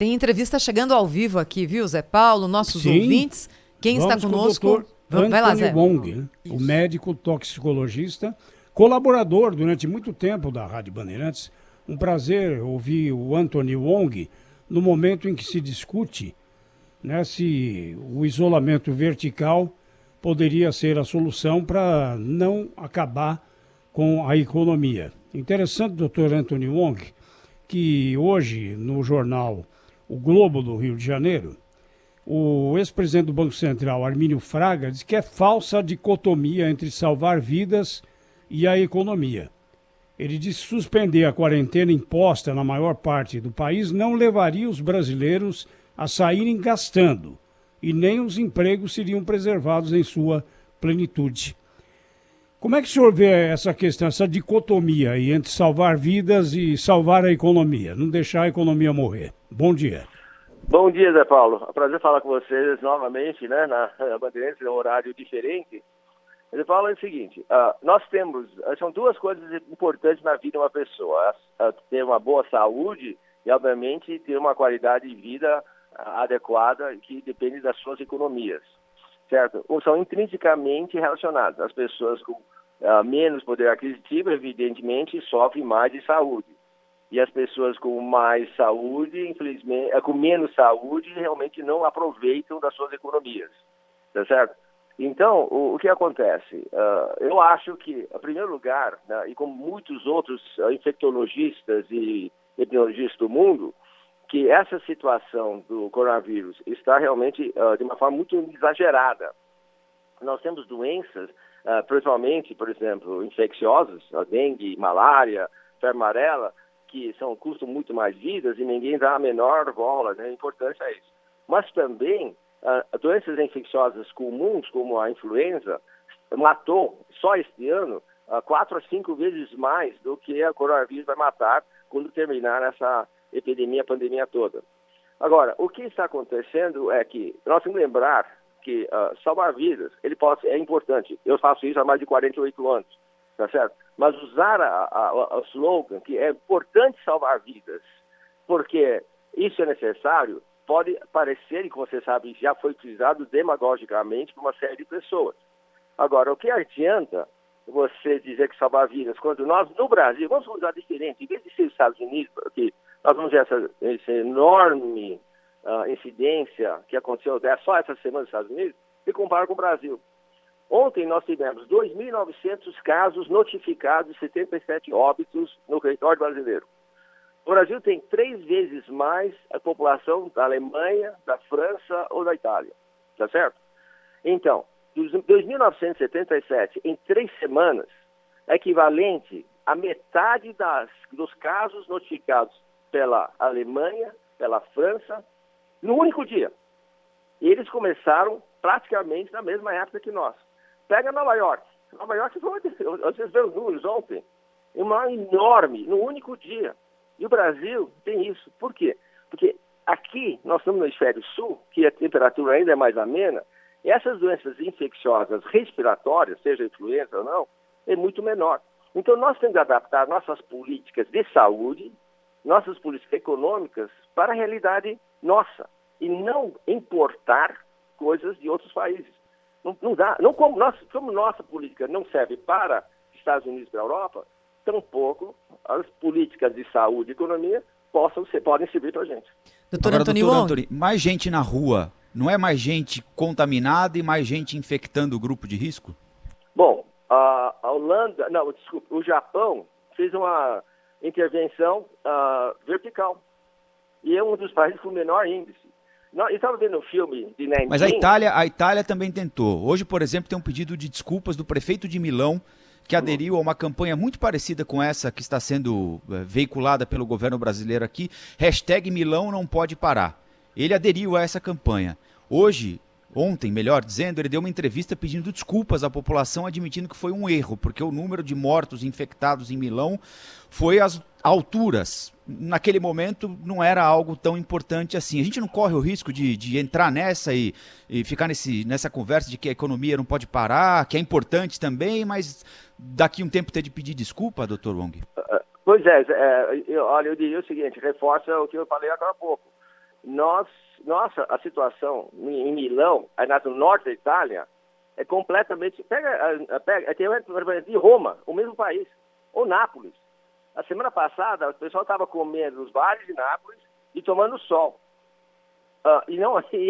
Tem entrevista chegando ao vivo aqui, viu, Zé Paulo? Nossos Sim, ouvintes. Quem está conosco? Com o Dr. Vai lá, Anthony Zé. Wong, né? O médico toxicologista, colaborador durante muito tempo da Rádio Bandeirantes. Um prazer ouvir o Anthony Wong no momento em que se discute, né, se o isolamento vertical poderia ser a solução para não acabar com a economia. Interessante, doutor Anthony Wong, que hoje no jornal O Globo do Rio de Janeiro, o ex-presidente do Banco Central, Armínio Fraga, diz que é falsa a dicotomia entre salvar vidas e a economia. Ele disse que suspender a quarentena imposta na maior parte do país não levaria os brasileiros a saírem gastando e nem os empregos seriam preservados em sua plenitude. Como é que o senhor vê essa questão, essa dicotomia aí entre salvar vidas e salvar a economia, não deixar a economia morrer? Bom dia. Bom dia, Zé Paulo. É um prazer falar com vocês novamente, né, na Bandeirantes, em um horário diferente. Zé Paulo, é o seguinte, nós temos, são duas coisas importantes na vida de uma pessoa, ter uma boa saúde e, obviamente, ter uma qualidade de vida adequada que depende das suas economias, certo? Ou são intrinsecamente relacionadas. As pessoas com menos poder aquisitivo, evidentemente, sofrem mais de saúde. E as pessoas com mais saúde, infelizmente, com menos saúde, realmente não aproveitam das suas economias, tá certo? Então, o que acontece? Eu acho que, em primeiro lugar, né, e como muitos outros infectologistas e epidemiologistas do mundo, que essa situação do coronavírus está realmente de uma forma muito exagerada. Nós temos doenças, principalmente, por exemplo, infecciosas, a dengue, malária, febre amarela, que custam muito mais vidas e ninguém dá a menor bola, né, importância a isso. Mas também doenças infecciosas comuns, como a influenza, matou só este ano 4 a 5 vezes mais do que a coronavírus vai matar quando terminar essa epidemia, pandemia toda. Agora, o que está acontecendo é que nós temos que lembrar que salvar vidas, é importante. Eu faço isso há mais de 48 anos, tá certo? Mas usar o slogan que é importante salvar vidas, porque isso é necessário, pode parecer, e como você sabe, já foi utilizado demagogicamente por uma série de pessoas. Agora, o que adianta você dizer que salvar vidas, quando nós, no Brasil, vamos usar diferente, em vez de ser os Estados Unidos, porque nós vamos ver essa enorme incidência que aconteceu só essa semana nos Estados Unidos, e compara com o Brasil. Ontem nós tivemos 2.900 casos notificados e 77 óbitos no território brasileiro. O Brasil tem 3 vezes mais a população da Alemanha, da França ou da Itália, tá certo? Então, dos 2.977 em 3 semanas, é equivalente a metade dos casos notificados pela Alemanha, pela França, no único dia. E eles começaram praticamente na mesma época que nós. Pega Nova York. Nova York, vocês viram os números ontem, uma enorme, no único dia. E o Brasil tem isso. Por quê? Porque aqui, nós estamos no hemisfério sul, que a temperatura ainda é mais amena, e essas doenças infecciosas respiratórias, seja influenza ou não, é muito menor. Então, nós temos que adaptar nossas políticas de saúde, nossas políticas econômicas para a realidade nossa, e não importar coisas de outros países. Não dá. Não como nossa política não serve para Estados Unidos e para a Europa, tampouco as políticas de saúde e economia podem servir para a gente. Doutor Anthony, mais gente na rua, não é mais gente contaminada e mais gente infectando o grupo de risco? Bom, o Japão fez uma intervenção vertical e é um dos países com o menor índice. Eu estava vendo um filme de Nanjing. Mas a Itália também tentou. Hoje, por exemplo, tem um pedido de desculpas do prefeito de Milão, que aderiu a uma campanha muito parecida com essa que está sendo veiculada pelo governo brasileiro aqui, #Milão não pode parar. Ele aderiu a essa campanha. Ontem, melhor dizendo, ele deu uma entrevista pedindo desculpas à população, admitindo que foi um erro, porque o número de mortos infectados em Milão foi às alturas. Naquele momento não era algo tão importante assim. A gente não corre o risco de entrar nessa e ficar nessa conversa de que a economia não pode parar, que é importante também, mas daqui um tempo ter de pedir desculpa, doutor Wong? Pois olha, eu diria o seguinte, reforça o que eu falei agora há pouco. a situação em Milão, no norte da Itália, é completamente... Pega de Roma, o mesmo país, ou Nápoles. A semana passada, o pessoal estava comendo nos bares de Nápoles e tomando sol. E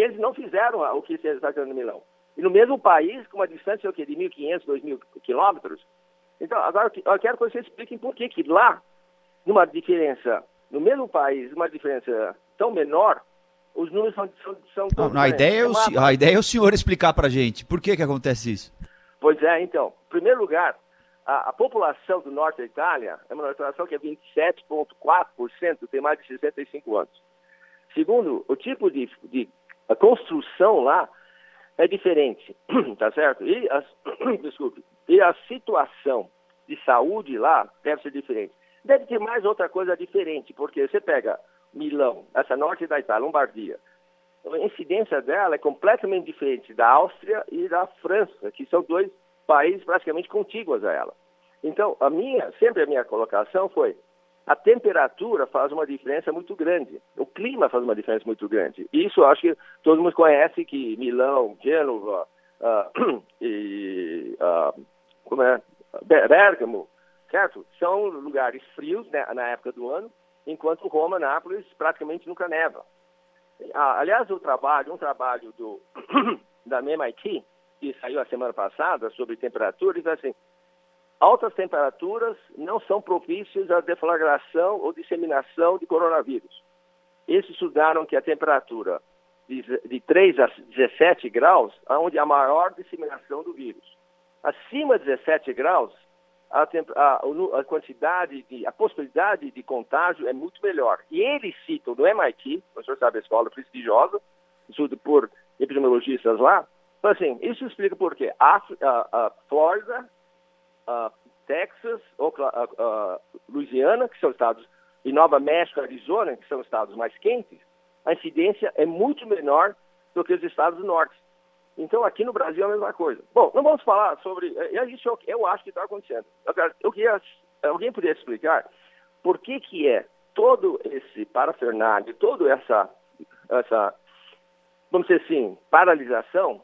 eles não fizeram o que você está fazendo em Milão. E no mesmo país, com uma distância de 1.500, 2.000 quilômetros. Então, agora eu quero que vocês expliquem por que lá, numa diferença, no mesmo país, uma diferença tão menor, os números são todos a ideia é o senhor explicar para a gente. Por que acontece isso? Pois é, então. Em primeiro lugar, a população do norte da Itália é uma população que é 27,4%, tem mais de 65 anos. Segundo, o tipo de a construção lá é diferente, tá certo? E a situação de saúde lá deve ser diferente. Deve ter mais outra coisa diferente, porque você pega Milão, essa norte da Itália, Lombardia, a incidência dela é completamente diferente da Áustria e da França, que são dois países praticamente contíguos a ela. Então, sempre a minha colocação foi: a temperatura faz uma diferença muito grande, o clima faz uma diferença muito grande. Isso eu acho que todo mundo conhece, que Milão, Gênova, Bérgamo, certo? São lugares frios, né, na época do ano, enquanto Roma, Nápoles, praticamente nunca neva. Aliás, um trabalho da MIT, que saiu a semana passada, sobre temperatura, diz assim: altas temperaturas não são propícias à deflagração ou disseminação de coronavírus. Eles estudaram que a temperatura de 3 a 17 graus é onde há a maior disseminação do vírus. Acima de 17 graus, a possibilidade de contágio é muito melhor. E eles citam no MIT, o senhor sabe, a escola prestigiosa, estudo por epidemiologistas lá, então, assim, isso explica por quê. A Flórida, Texas, Louisiana, que são estados, e Nova México, Arizona, que são estados mais quentes, a incidência é muito menor do que os estados do norte. Então, aqui no Brasil é a mesma coisa. Bom, não vamos falar sobre... É isso que eu acho que está acontecendo. Alguém poderia explicar por que é todo esse parafernália, toda essa, vamos dizer assim, paralisação,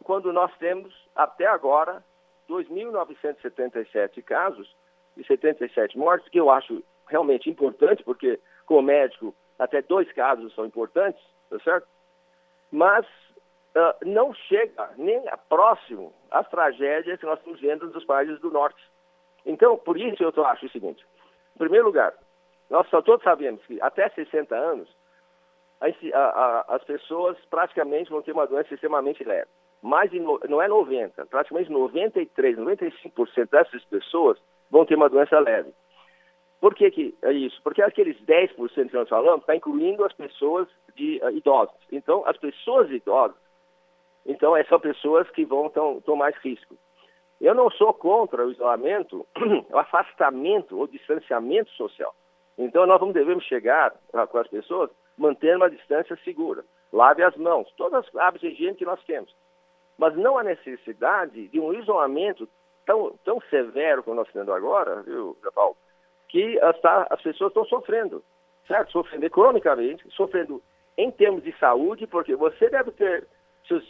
quando nós temos, até agora, 2.977 casos e 77 mortes, que eu acho realmente importante, porque, como médico, até 2 casos são importantes, tá certo? Mas não chega nem próximo às tragédias que nós estamos vendo nos países do norte. Então, por isso eu acho o seguinte: em primeiro lugar, nós todos sabemos que até 60 anos as pessoas praticamente vão ter uma doença extremamente leve. Mas não é 90, praticamente 93, 95% dessas pessoas vão ter uma doença leve. Por que é isso? Porque aqueles 10% que nós falamos está incluindo as pessoas idosas. Então, as pessoas idosas, então, são pessoas que vão ter mais risco. Eu não sou contra o isolamento, o afastamento ou distanciamento social. Então, nós devemos chegar com as pessoas mantendo uma distância segura. Lave as mãos, todas as hábitos de higiene que nós temos. Mas não há necessidade de um isolamento tão severo como nós estamos tendo agora, viu, Paulo, que as pessoas estão sofrendo, certo? Sofrendo economicamente, sofrendo em termos de saúde, porque você deve ter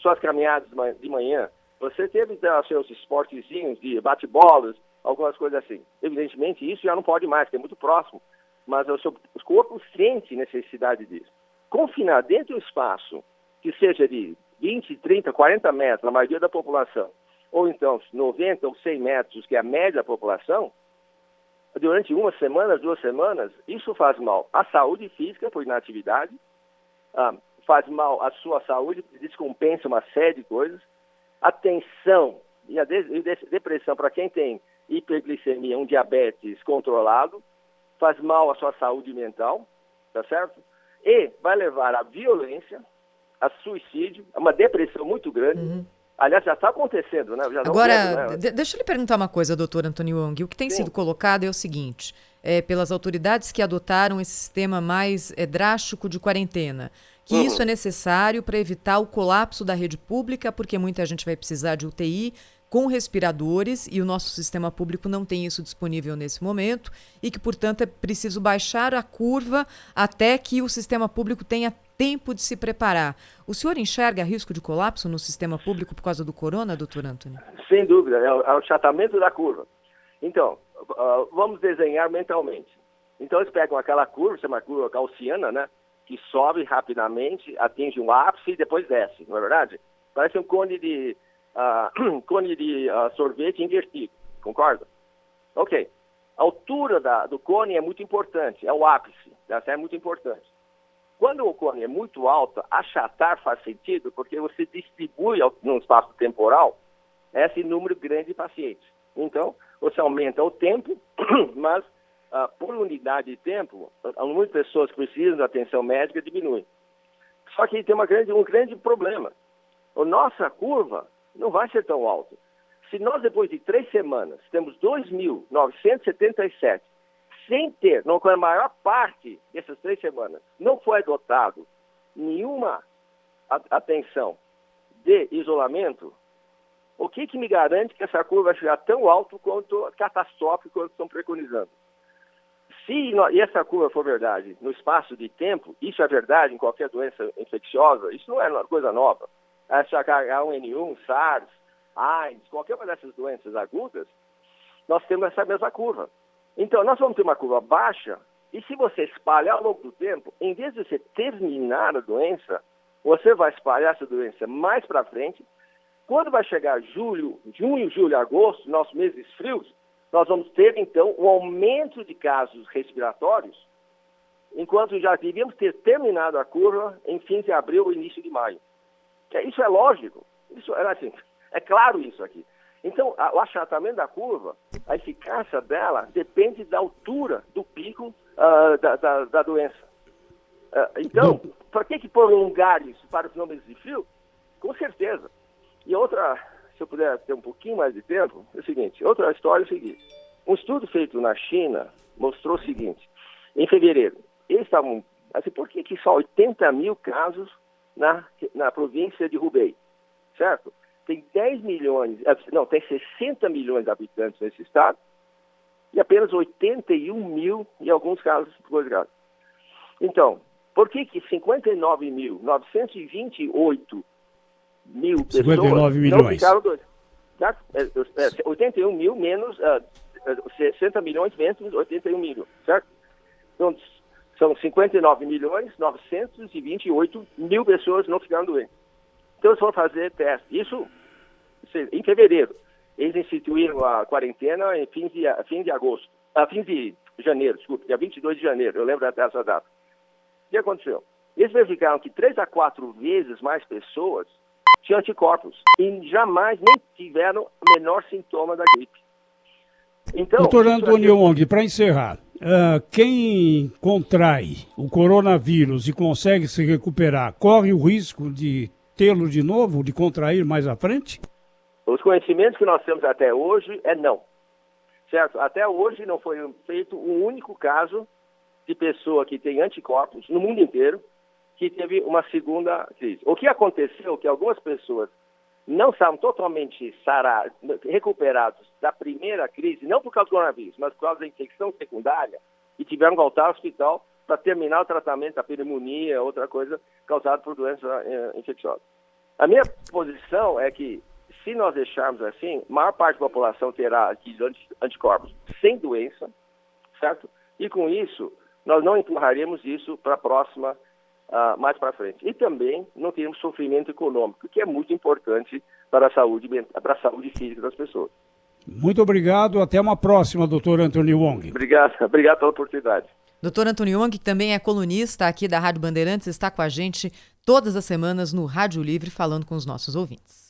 suas caminhadas de manhã, você deve ter seus esportezinhos de bate-bolas, algumas coisas assim. Evidentemente, isso já não pode mais, porque é muito próximo, mas o corpo sente necessidade disso. Confinar dentro de um espaço que seja de 20, 30, 40 metros, a maioria da população, ou então 90 ou 100 metros, que é a média da população, durante 1 semana, 2 semanas, isso faz mal à saúde física por inatividade, faz mal à sua saúde, descompensa uma série de coisas, a tensão e a depressão para quem tem hiperglicemia, um diabetes controlado, faz mal à sua saúde mental, tá certo? E vai levar à violência, a suicídio, a uma depressão muito grande. Uhum. Aliás, já está acontecendo, né? Agora, deixa eu lhe perguntar uma coisa, doutor Antônio Wong. O que tem sido colocado é o seguinte, pelas autoridades que adotaram esse sistema mais drástico de quarentena, que isso é necessário para evitar o colapso da rede pública, porque muita gente vai precisar de UTI com respiradores e o nosso sistema público não tem isso disponível nesse momento e que, portanto, é preciso baixar a curva até que o sistema público tenha tempo de se preparar. O senhor enxerga risco de colapso no sistema público por causa do corona, doutor Antony? Sem dúvida, é o achatamento da curva. Então, vamos desenhar mentalmente. Então, eles pegam aquela curva, chama curva gaussiana, né? Que sobe rapidamente, atinge um ápice e depois desce, não é verdade? Parece um cone de sorvete invertido, concorda? Ok. A altura do cone é muito importante, é o ápice, essa é muito importante. Quando o cone é muito alto, achatar faz sentido, porque você distribui num espaço temporal esse número grande de pacientes. Então, você aumenta o tempo, mas por unidade de tempo, o número de pessoas que precisam de atenção médica diminui. Só que tem um grande problema. A nossa curva não vai ser tão alta. Se nós, depois de 3 semanas, temos 2.977, sem ter, não, com a maior parte dessas 3 semanas, não foi adotado nenhuma atenção de isolamento, o que me garante que essa curva vai chegar tão alto quanto catastrófico quanto estão preconizando? Se essa curva for verdade no espaço de tempo, isso é verdade em qualquer doença infecciosa, isso não é uma coisa nova. H1N1, SARS, AIDS, qualquer uma dessas doenças agudas, nós temos essa mesma curva. Então, nós vamos ter uma curva baixa, e se você espalhar ao longo do tempo, em vez de você terminar a doença, você vai espalhar essa doença mais para frente. Quando vai chegar junho, julho, agosto, nossos meses frios, nós vamos ter, então, um aumento de casos respiratórios, enquanto já devíamos ter terminado a curva em fins de abril ou início de maio. Isso é lógico. Isso é claro isso aqui. Então, o achatamento da curva, a eficácia dela depende da altura do pico da doença. Então, para que prolongar isso para os meses de frio? Com certeza. E outra, se eu puder ter um pouquinho mais de tempo, é o seguinte, outra história é o seguinte. Um estudo feito na China mostrou o seguinte, em fevereiro, eles estavam, por que só 80 mil casos na província de Hubei, certo? Tem 60 milhões de habitantes nesse estado e apenas 81 mil em alguns casos graves. Então, por que 59.928 mil pessoas não ficaram doentes? 81 mil menos 60 milhões menos 81 mil, certo? Então, são 59.928 mil pessoas não ficaram doentes. Então, eles vão fazer teste. Isso em fevereiro. Eles instituíram a quarentena em fim de janeiro, desculpe, dia 22 de janeiro. Eu lembro até essa data. O que aconteceu? Eles verificaram que 3 a 4 vezes mais pessoas tinham anticorpos e jamais nem tiveram o menor sintoma da gripe. Então, doutor Antony Wong, para encerrar, quem contrai o coronavírus e consegue se recuperar, corre o risco de tê-lo de novo, de contrair mais à frente? Os conhecimentos que nós temos até hoje é não. Certo? Até hoje não foi feito um único caso de pessoa que tem anticorpos no mundo inteiro que teve uma segunda crise. O que aconteceu é que algumas pessoas não estavam totalmente recuperados da primeira crise, não por causa do coronavírus, mas por causa da infecção secundária, e tiveram que voltar ao hospital para terminar o tratamento da pneumonia, outra coisa causada por doença infecciosa. A minha posição é que, se nós deixarmos assim, a maior parte da população terá adquirido anticorpos sem doença, certo? E com isso, nós não empurraremos isso para a próxima, mais para frente. E também não teremos sofrimento econômico, que é muito importante para a saúde física das pessoas. Muito obrigado. Até uma próxima, doutor Antony Wong. Obrigado pela oportunidade. Doutor Antony Wong, que também é colunista aqui da Rádio Bandeirantes, está com a gente todas as semanas no Rádio Livre, falando com os nossos ouvintes.